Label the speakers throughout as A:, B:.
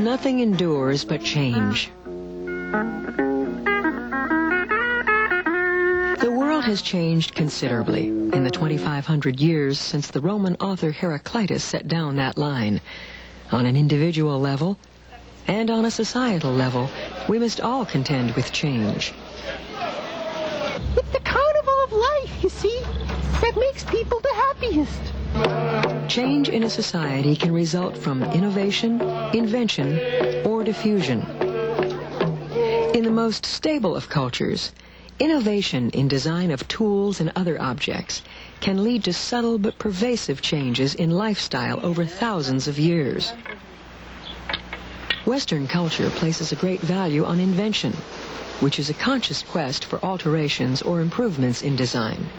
A: nothing endures but change. The world has changed considerably in the 2,500 years since the Roman author Heraclitus set down that line. On an individual level and on a societal level, we must all contend with change.
B: It's the carnival of life, you see, that makes people the happiest.
A: Change in a society can result from innovation, invention, or diffusion. In the most stable of cultures, innovation in design of tools and other objects can lead to subtle but pervasive changes in lifestyle over thousands of years. Western culture places a great value on invention, which is a conscious quest for alterations or improvements in design.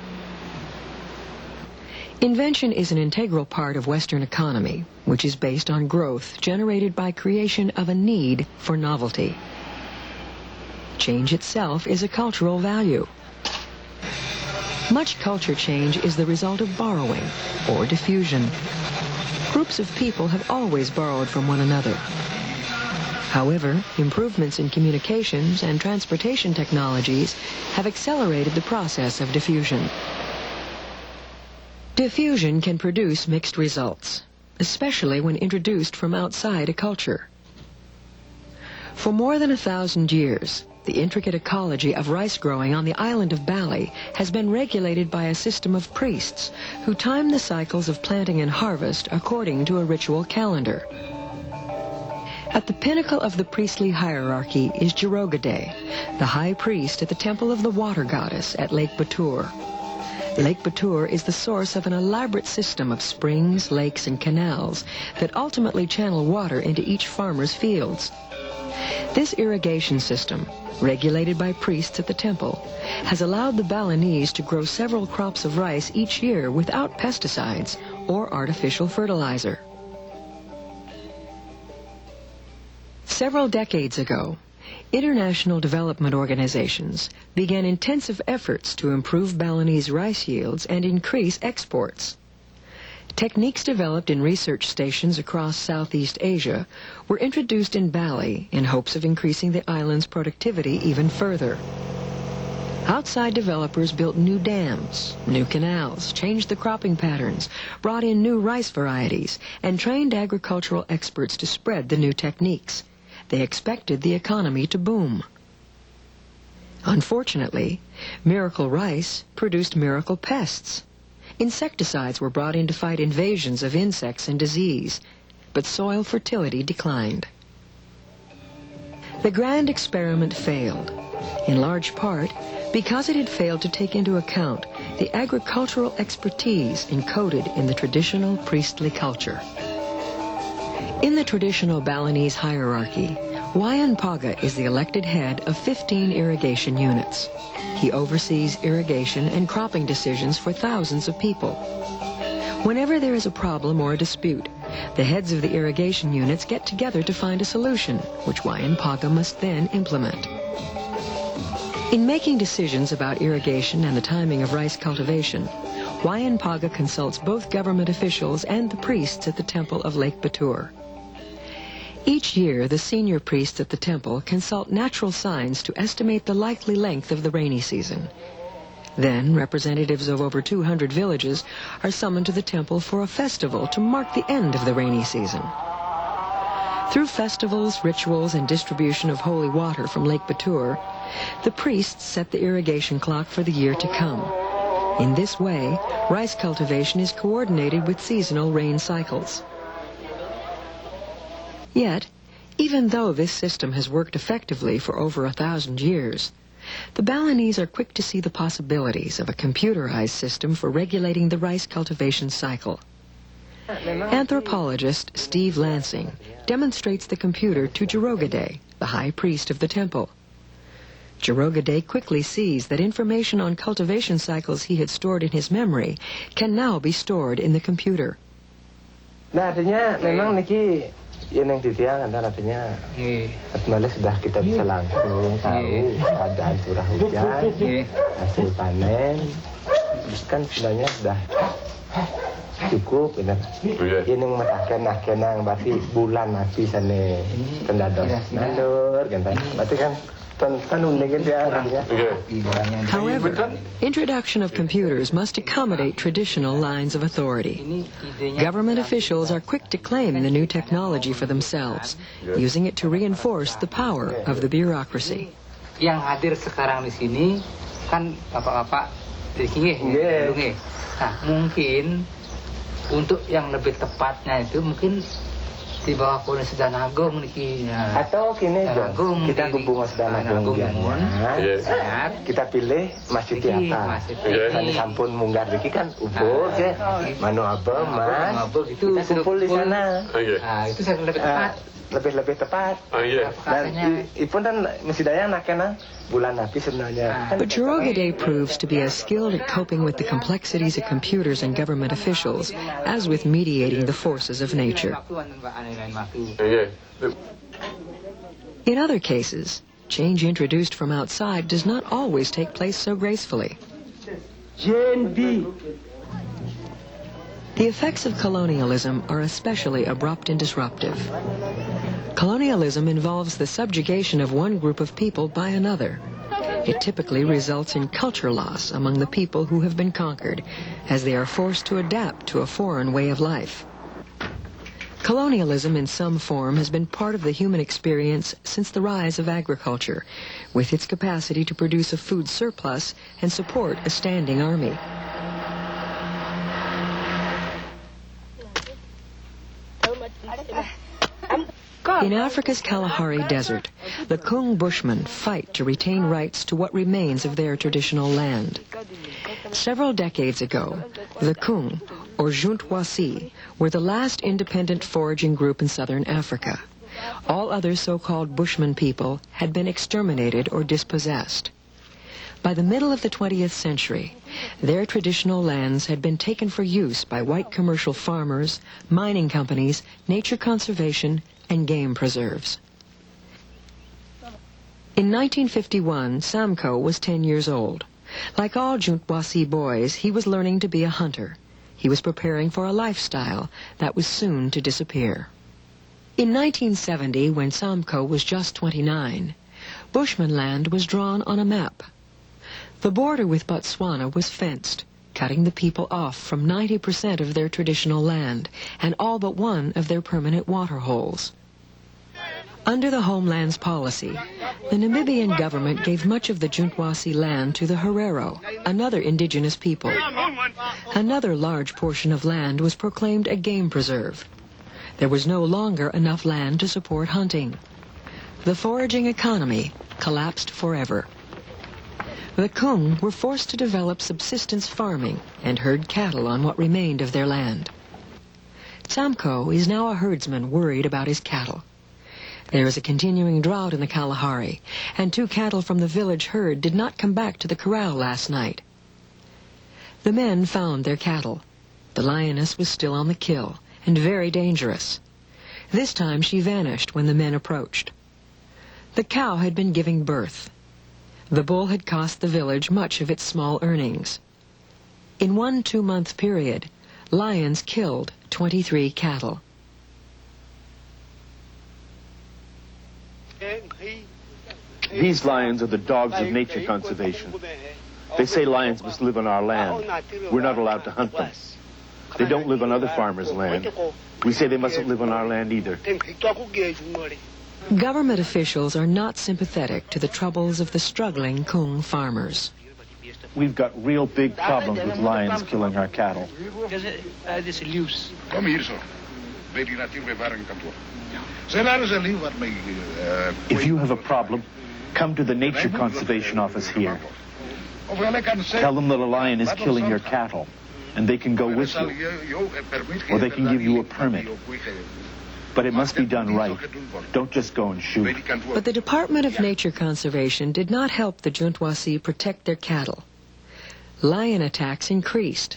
A: Invention is an integral part of Western economy, which is based on growth generated by creation of a need for novelty. Change itself is a cultural value. Much culture change is the result of borrowing or diffusion. Groups of people have always borrowed from one another. However, improvements in communications and transportation technologies have accelerated the process of diffusion. Diffusion can produce mixed results, especially when introduced from outside a culture. For more than 1,000 years, the intricate ecology of rice growing on the island of Bali has been regulated by a system of priests who time the cycles of planting and harvest according to a ritual calendar. At the pinnacle of the priestly hierarchy is Jirogade, the high priest at the temple of the water goddess at Lake Batur. Lake Batur is the source of an elaborate system of springs, lakes, and canals that ultimately channel water into each farmer's fields. This irrigation system, regulated by priests at the temple, has allowed the Balinese to grow several crops of rice each year without pesticides or artificial fertilizer. Several decades ago, international development organizations began intensive efforts to improve Balinese rice yields and increase exports. Techniques developed in research stations across Southeast Asia were introduced in Bali in hopes of increasing the island's productivity even further. Outside developers built new dams, new canals, changed the cropping patterns, brought in new rice varieties, and trained agricultural experts to spread the new techniques. They expected the economy to boom. Unfortunately, miracle rice produced miracle pests. Insecticides were brought in to fight invasions of insects and disease, but soil fertility declined. The grand experiment failed, in large part because it had failed to take into account the agricultural expertise encoded in the traditional priestly culture. In the traditional Balinese hierarchy, Wayan Paga is the elected head of 15 irrigation units. He oversees irrigation and cropping decisions for thousands of people. Whenever there is a problem or a dispute, the heads of the irrigation units get together to find a solution, which Wayan Paga must then implement. In making decisions about irrigation and the timing of rice cultivation, Wayan Paga consults both government officials and the priests at the temple of Lake Batur. Each year, the senior priests at the temple consult natural signs to estimate the likely length of the rainy season. Then, representatives of over 200 villages are summoned to the temple for a festival to mark the end of the rainy season. Through festivals, rituals, and distribution of holy water from Lake Batur, the priests set the irrigation clock for the year to come. In this way, rice cultivation is coordinated with seasonal rain cycles. Yet, even though this system has worked effectively for over 1,000 years, the Balinese are quick to see the possibilities of a computerized system for regulating the rice cultivation cycle. Anthropologist Steve Lansing demonstrates the computer to Jirogade, the high priest of the temple. Jirogade quickly sees that information on cultivation cycles he had stored in his memory can now be stored in the computer.
C: Yun ang titiyangan natin niya. At malas dah kita bisa langsung tahu keadaan curah hujan, hasil panen, kan sebenarnya sudah cukup benar. Ini matakan yang berarti bulan mati sana pendados nalur kan. Berarti kan
A: However, introduction of computers must accommodate traditional lines of authority. Government officials are quick to claim the new technology for themselves, using it to reinforce the power of the bureaucracy.
D: Yang hadir sekarang di sini kan bapak-bapak nggih. Nah, mungkin untuk yang lebih tepatnya itu mungkin di bawah pohon Sedana Agung nikinya.
C: Atau kini kita kumpul Sedana Agung kita pilih masjid apa. Kan sampun munggar iki kan ubur ke manu abang mas. Kita kumpul di sana.
D: Nah, itu saya lebih tepat.
C: Lebih tepat. Dan ipun dan mesti daya nakena bulan api sebenarnya.
A: But Jiroga Day proves to be as skilled at coping with the complexities of computers and government officials as with mediating the forces of nature. In other cases, change introduced from outside does not always take place so gracefully. The effects of colonialism are especially abrupt and disruptive. Colonialism involves the subjugation of one group of people by another. It typically results in culture loss among the people who have been conquered, as they are forced to adapt to a foreign way of life. Colonialism in some form has been part of the human experience since the rise of agriculture, with its capacity to produce a food surplus and support a standing army. In Africa's Kalahari Desert, the Kung Bushmen fight to retain rights to what remains of their traditional land. Several decades ago, the Kung, or Juntwasi, were the last independent foraging group in southern Africa. All other so-called Bushman people had been exterminated or dispossessed. By the middle of the 20th century, their traditional lands had been taken for use by white commercial farmers, mining companies, nature conservation, and game preserves. In 1951, Samko was 10 years old. Like all Juntwasi boys, he was learning to be a hunter. He was preparing for a lifestyle that was soon to disappear. In 1970, when Samko was just 29, Bushman land was drawn on a map. The border with Botswana was fenced, cutting the people off from 90% of their traditional land and all but one of their permanent water holes. Under the Homelands Policy, the Namibian government gave much of the Juntwasi land to the Herero, another indigenous people. Another large portion of land was proclaimed a game preserve. There was no longer enough land to support hunting. The foraging economy collapsed forever. The Kung were forced to develop subsistence farming and herd cattle on what remained of their land. Samko is now a herdsman worried about his cattle. There is a continuing drought in the Kalahari, and 2 cattle from the village herd did not come back to the corral last night. The men found their cattle. The lioness was still on the kill, and very dangerous. This time she vanished when the men approached. The cow had been giving birth. The bull had cost the village much of its small earnings. In one 2-month period, lions killed 23 cattle.
E: These lions are the dogs of nature conservation. They say lions must live on our land. We're not allowed to hunt them. They don't live on other farmers' land. We say they mustn't live on our land either.
A: Government officials are not sympathetic to the troubles of the struggling Kung farmers.
E: We've got real big problems with lions killing our cattle. If you have a problem, come to the Nature Conservation Office here. Tell them that a lion is killing your cattle, and they can go with you, or they can give you a permit. But it must be done right. Don't just go and shoot.
A: But the Department of Nature Conservation did not help the Juntwasi protect their cattle. Lion attacks increased.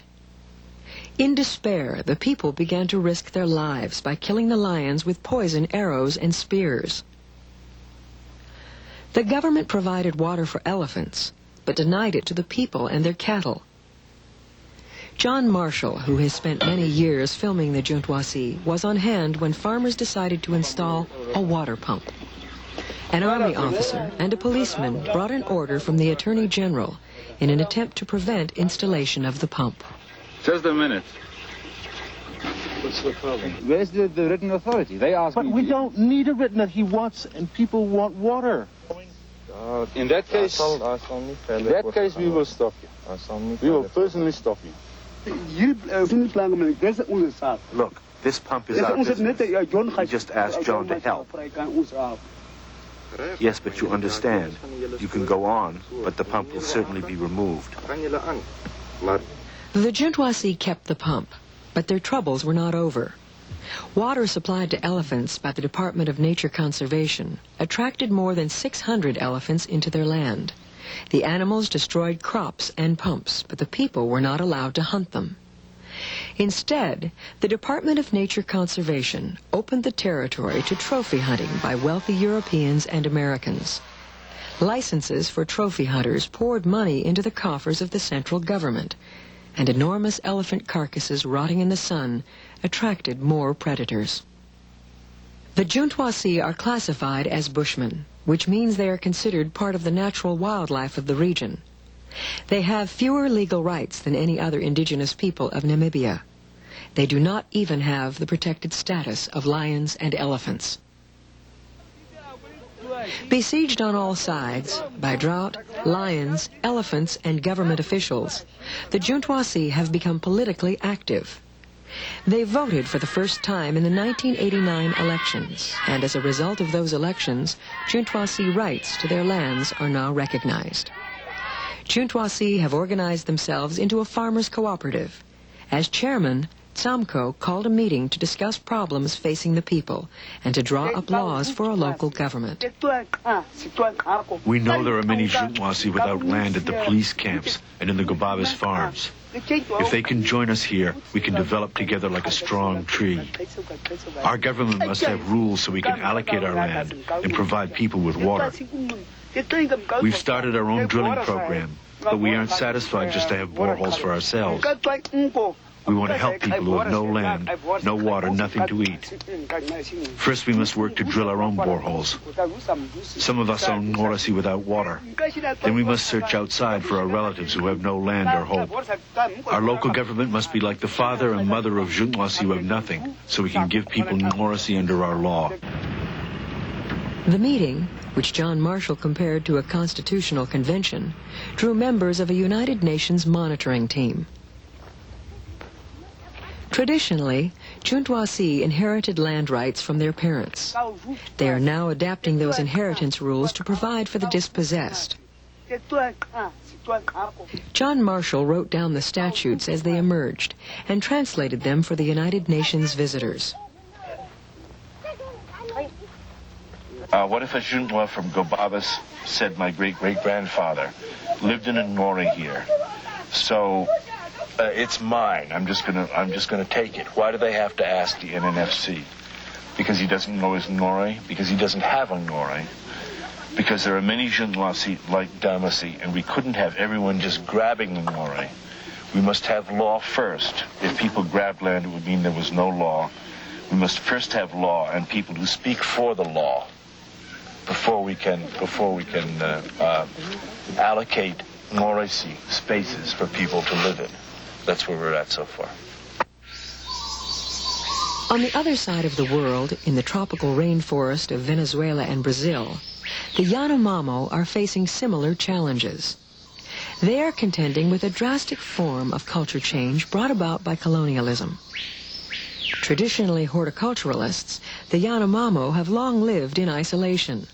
A: In despair, the people began to risk their lives by killing the lions with poison arrows and spears. The government provided water for elephants, but denied it to the people and their cattle. John Marshall, who has spent many years filming the Juntwasi, was on hand when farmers decided to install a water pump. An army officer and a policeman brought an order from the Attorney General in an attempt to prevent installation of the pump.
F: Just a minute. What's the problem? Where's the written authority? They asked me.
E: But we don't need a written that he wants, and people want water.
F: In that case, we will stop you. We will personally stop you.
E: Look, this pump is our business. We just asked John to help. Yes, but you understand. You can go on, but the pump will certainly be removed.
A: The Juntwasi kept the pump, but their troubles were not over. Water supplied to elephants by the Department of Nature Conservation attracted more than 600 elephants into their land. The animals destroyed crops and pumps, but the people were not allowed to hunt them. Instead, the Department of Nature Conservation opened the territory to trophy hunting by wealthy Europeans and Americans. Licenses for trophy hunters poured money into the coffers of the central government, and enormous elephant carcasses rotting in the sun attracted more predators. The Juntwasi are classified as Bushmen, which means they are considered part of the natural wildlife of the region. They have fewer legal rights than any other indigenous people of Namibia. They do not even have the protected status of lions and elephants. Besieged on all sides by drought, lions, elephants, and government officials, the Juntwasi have become politically active. They voted for the first time in the 1989 elections, and as a result of those elections, Juntwasi rights to their lands are now recognized. Juntwasi have organized themselves into a farmers' cooperative. As chairman, Tsamko called a meeting to discuss problems facing the people and to draw up laws for a local government.
E: We know there are many Juntwasi without land at the police camps and in the Gobabis farms. If they can join us here, we can develop together like a strong tree. Our government must have rules so we can allocate our land and provide people with water. We've started our own drilling program, but we aren't satisfied just to have boreholes for ourselves. We want to help people who have no land, no water, nothing to eat. First, we must work to drill our own boreholes. Some of us own Ngorasi without water. Then we must search outside for our relatives who have no land or hope. Our local government must be like the father and mother of Juntwasi who have nothing, so we can give people Ngorasi under our law.
A: The meeting, which John Marshall compared to a constitutional convention, drew members of a United Nations monitoring team. Traditionally, Juntwasi inherited land rights from their parents. They are now adapting those inheritance rules to provide for the dispossessed. John Marshall wrote down the statutes as they emerged and translated them for the United Nations visitors.
E: What if a Juntwa from Gobabis said my great-great-grandfather lived in a Ngori here? So it's mine. I'm just gonna take it. Why do they have to ask the NNFC? Because he doesn't know his Ngori? Because he doesn't have a Ngori? Because there are many Juntwasi like Damasi, and we couldn't have everyone just grabbing the Ngori. We must have law first. If people grabbed land, it would mean there was no law. We must first have law and people who speak for the law before we can allocate Ngorisi spaces for people to live in. That's where we're at so far.
A: On the other side of the world, in the tropical rainforest of Venezuela and Brazil, the Yanomamo are facing similar challenges. They are contending with a drastic form of culture change brought about by colonialism. Traditionally horticulturalists, the Yanomamo have long lived in isolation.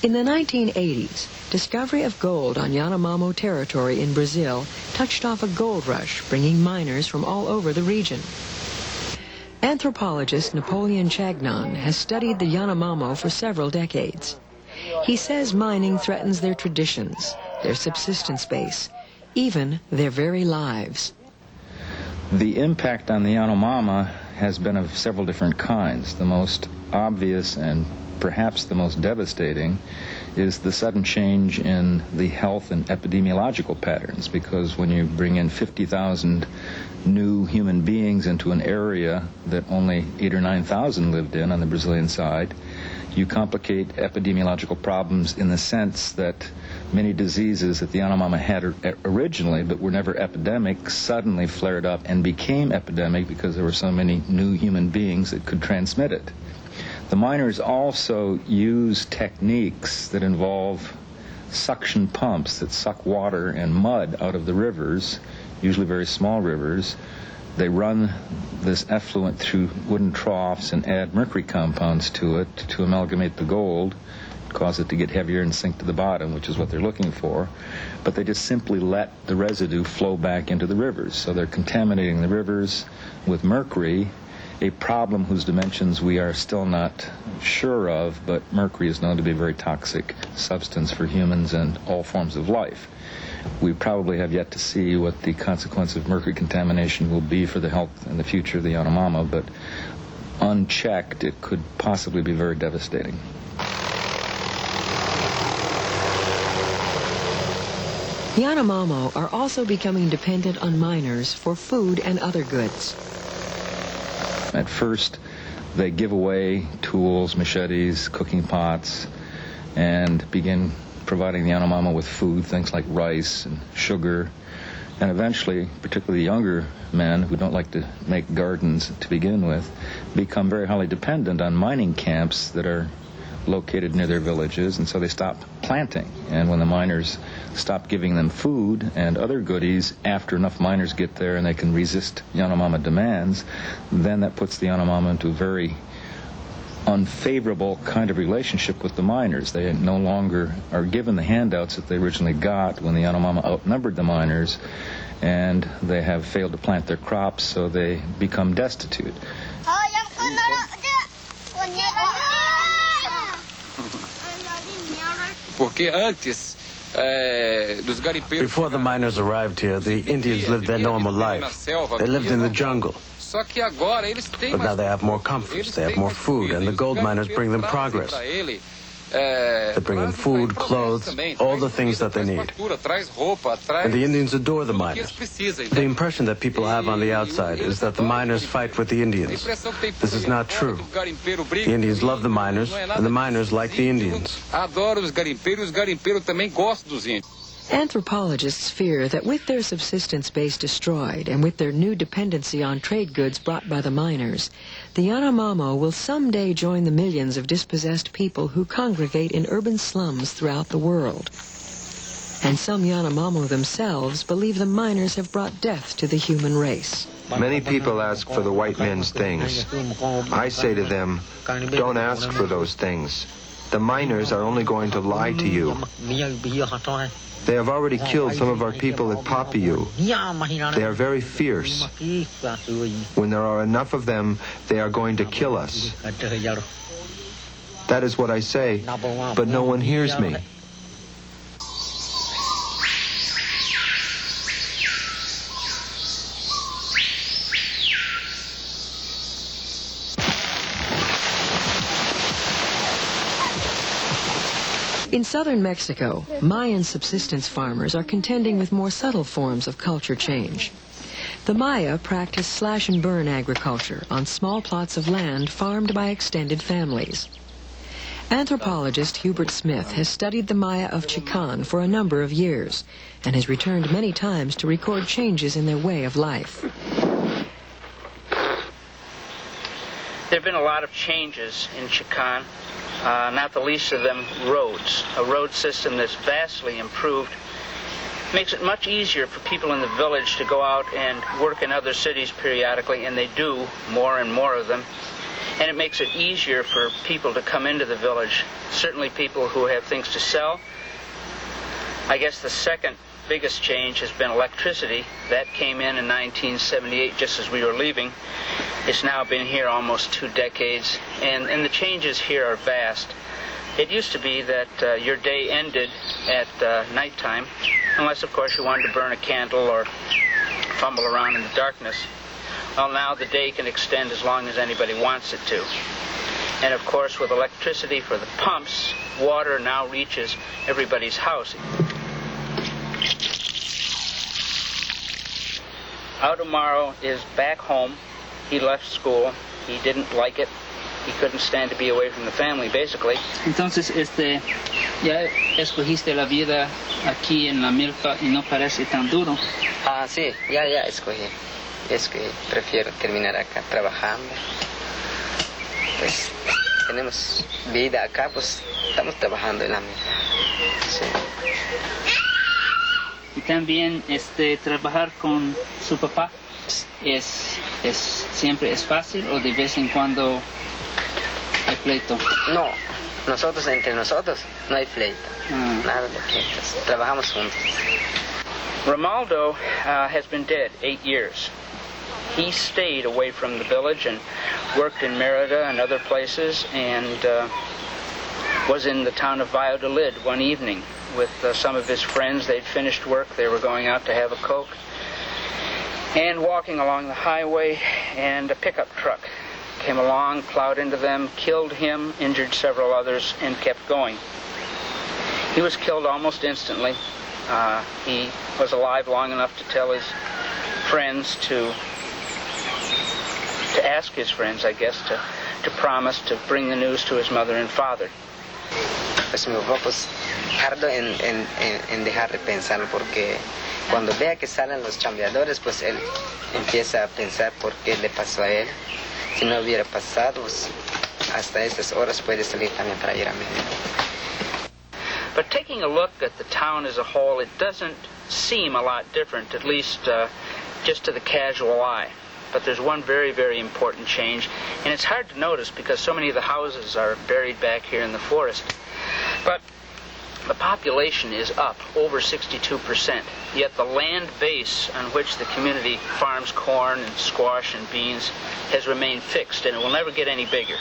A: In the 1980s, discovery of gold on Yanomamo territory in Brazil touched off a gold rush, bringing miners from all over the region. Anthropologist Napoleon Chagnon has studied the Yanomamo for several decades. He says mining threatens their traditions, their subsistence base, even their very lives.
G: The impact on the Yanomamo has been of several different kinds. The most obvious and perhaps the most devastating is the sudden change in the health and epidemiological patterns, because when you bring in 50,000 new human beings into an area that only 8,000 or 9,000 lived in on the Brazilian side, you complicate epidemiological problems in the sense that many diseases that the Yanomamo had originally but were never epidemic suddenly flared up and became epidemic because there were so many new human beings that could transmit it. The miners also use techniques that involve suction pumps that suck water and mud out of the rivers, usually very small rivers. They run this effluent through wooden troughs and add mercury compounds to it to amalgamate the gold, cause it to get heavier and sink to the bottom, which is what they're looking for. But they just simply let the residue flow back into the rivers. So they're contaminating the rivers with mercury, a problem whose dimensions we are still not sure of, but mercury is known to be a very toxic substance for humans and all forms of life. We probably have yet to see what the consequence of mercury contamination will be for the health and the future of the Yanomamo, but unchecked, it could possibly be very devastating.
A: Yanomamo are also becoming dependent on miners for food and other goods.
G: At first, they give away tools, machetes, cooking pots, and begin providing the Yanomamo with food, things like rice and sugar. And eventually, particularly younger men who don't like to make gardens to begin with, become very highly dependent on mining camps that are located near their villages, and so they stop planting. And when the miners stop giving them food and other goodies, after enough miners get there and they can resist Yanomamo demands, then that puts the Yanomamo into a very unfavorable kind of relationship with the miners. They no longer are given the handouts that they originally got when the Yanomamo outnumbered the miners, and they have failed to plant their crops, so they become destitute.
H: Before the miners arrived here, the Indians lived their normal life. They lived in the jungle. But now they have more comforts, they have more food, and the gold miners bring them progress. They bring them food, clothes, all the things that they need. And the Indians adore the miners. The impression that people have on the outside is that the miners fight with the Indians. This is not true. The Indians love the miners, and the miners like the Indians.
A: Anthropologists fear that with their subsistence base destroyed and with their new dependency on trade goods brought by the miners, the Yanomamo will someday join the millions of dispossessed people who congregate in urban slums throughout the world. And some Yanomamo themselves believe the miners have brought death to the human race.
C: Many people ask for the white man's things. I say to them, don't ask for those things. The miners are only going to lie to you. They have already killed some of our people at Papiu. They are very fierce. When there are enough of them, they are going to kill us. That is what I say, but no one hears me.
A: In southern Mexico, Mayan subsistence farmers are contending with more subtle forms of culture change. The Maya practice slash-and-burn agriculture on small plots of land farmed by extended families. Anthropologist Hubert Smith has studied the Maya of Chican for a number of years and has returned many times to record changes in their way of life.
I: There have been a lot of changes in Chican. Not the least of them roads. A road system that's vastly improved makes it much easier for people in the village to go out and work in other cities periodically, and they do, more and more of them. And it makes it easier for people to come into the village, certainly people who have things to sell. I guess the second biggest change has been electricity. That came in 1978, just as we were leaving. It's now been here almost 2 decades, and the changes here are vast. It used to be that your day ended at nighttime, unless, of course, you wanted to burn a candle or fumble around in the darkness. Well, now the day can extend as long as anybody wants it to. And of course, with electricity for the pumps, water now reaches everybody's house. Audemaro is back home. He left school. He didn't like it. He couldn't stand to be away from the family, basically.
J: Entonces, ya escogiste la vida aquí en la milpa y no parece tan duro.
K: Ah, sí, ya escogí. Es que prefiero terminar acá trabajando. Pues tenemos vida acá, pues estamos trabajando en la milpa. Sí.
J: Y también trabajar con su papá siempre es fácil o de vez en cuando hay pleito.
K: No, entre nosotros no hay pleito. Nada de pleitos. Trabajamos juntos.
I: Romaldo has been dead 8 years. He stayed away from the village and worked in Merida and other places, and was in the town of Valladolid one evening with some of his friends. They'd finished work. They were going out to have a Coke. And walking along the highway, and a pickup truck came along, plowed into them, killed him, injured several others, and kept going. He was killed almost instantly. He was alive long enough to tell his friends to ask his friends, I guess, to promise to bring the news to his mother and father.
K: Pues mi papá, pues, tardo en dejar de pensarlo, porque cuando vea que salen los chambeadores, pues él empieza a pensar por qué le pasó a él. Si no hubiera pasado, pues, hasta estas horas puede salir también para ir a México.
I: But taking a look at the town as a whole, it doesn't seem a lot different, at least just to the casual eye. But there's one very, very important change, and it's hard to notice because so many of the houses are buried back here in the forest. But the population is up over 62%, yet the land base on which the community farms corn and squash and beans has remained fixed, and it will never get any bigger.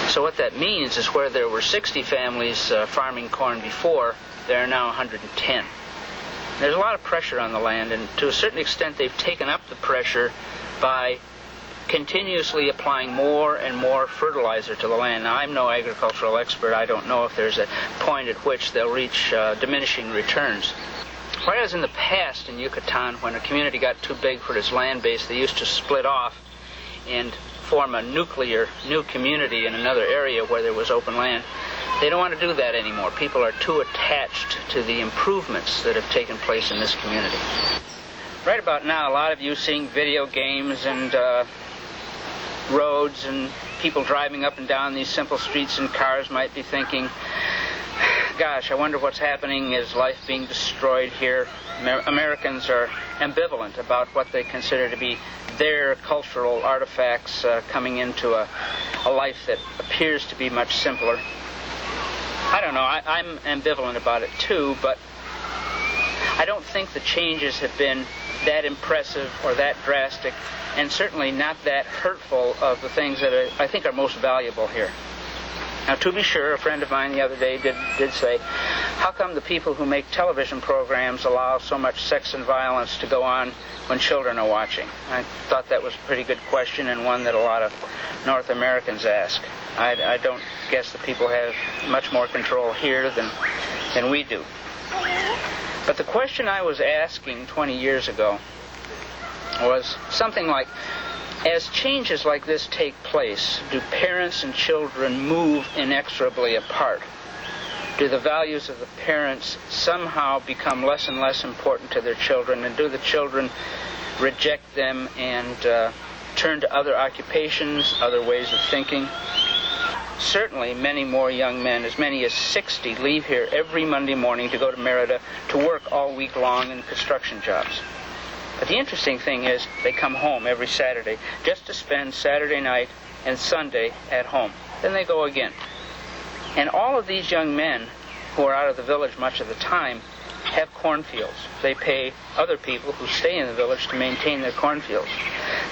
I: So what that means is where there were 60 families farming corn before, there are now 110. There's a lot of pressure on the land, and to a certain extent they've taken up the pressure by continuously applying more and more fertilizer to the land. Now, I'm no agricultural expert. I don't know if there's a point at which they'll reach diminishing returns. Whereas in the past in Yucatan, when a community got too big for its land base, they used to split off and form a nuclear new community in another area where there was open land. They don't want to do that anymore. People are too attached to the improvements that have taken place in this community. Right about now, a lot of you seeing video games and roads and people driving up and down these simple streets in cars might be thinking, gosh, I wonder what's happening. Is life being destroyed here? Americans are ambivalent about what they consider to be their cultural artifacts coming into a life that appears to be much simpler. I don't know, I'm ambivalent about it too, but I don't think the changes have been that impressive or that drastic, and certainly not that hurtful of the things that I think are most valuable here. Now, to be sure, a friend of mine the other day did say, how come the people who make television programs allow so much sex and violence to go on when children are watching? I thought that was a pretty good question, and one that a lot of North Americans ask. I don't guess the people have much more control here than we do. But the question I was asking 20 years ago was something like, as changes like this take place, do parents and children move inexorably apart? Do the values of the parents somehow become less and less important to their children, and do the children reject them and turn to other occupations, other ways of thinking? Certainly many more young men, as many as 60, leave here every Monday morning to go to Merida to work all week long in construction jobs. But the interesting thing is they come home every Saturday just to spend Saturday night and Sunday at home. Then they go again. And all of these young men who are out of the village much of the time have cornfields. They pay other people who stay in the village to maintain their cornfields.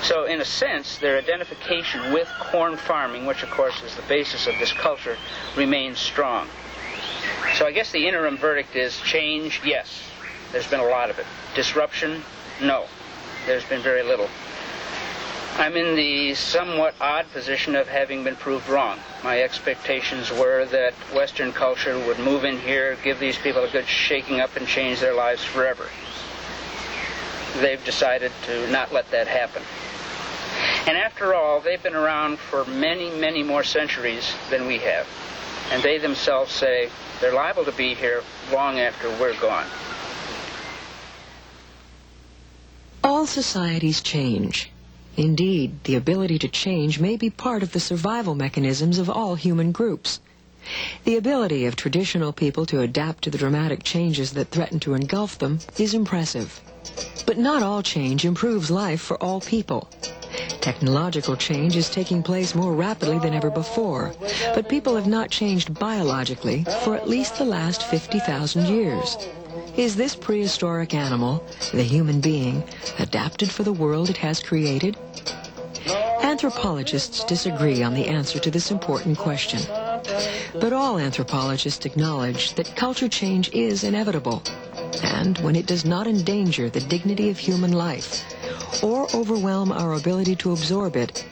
I: So in a sense, their identification with corn farming, which of course is the basis of this culture, remains strong. So I guess the interim verdict is change, yes. There's been a lot of it. Disruption, no. There's been very little. I'm in the somewhat odd position of having been proved wrong. My expectations were that Western culture would move in here, give these people a good shaking up and change their lives forever. They've decided to not let that happen. And after all, they've been around for many, many more centuries than we have. And they themselves say they're liable to be here long after we're gone.
A: All societies change. Indeed, the ability to change may be part of the survival mechanisms of all human groups. The ability of traditional people to adapt to the dramatic changes that threaten to engulf them is impressive. But not all change improves life for all people. Technological change is taking place more rapidly than ever before, but people have not changed biologically for at least the last 50,000 years. Is this prehistoric animal, the human being, adapted for the world it has created? Anthropologists disagree on the answer to this important question. But all anthropologists acknowledge that culture change is inevitable, and when it does not endanger the dignity of human life or overwhelm our ability to absorb it,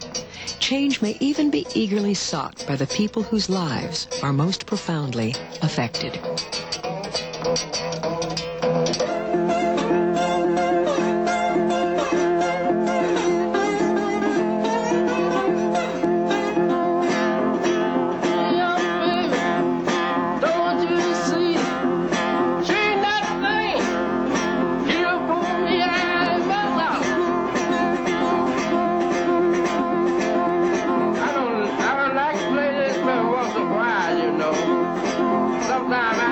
A: change may even be eagerly sought by the people whose lives are most profoundly affected.
L: Sometimes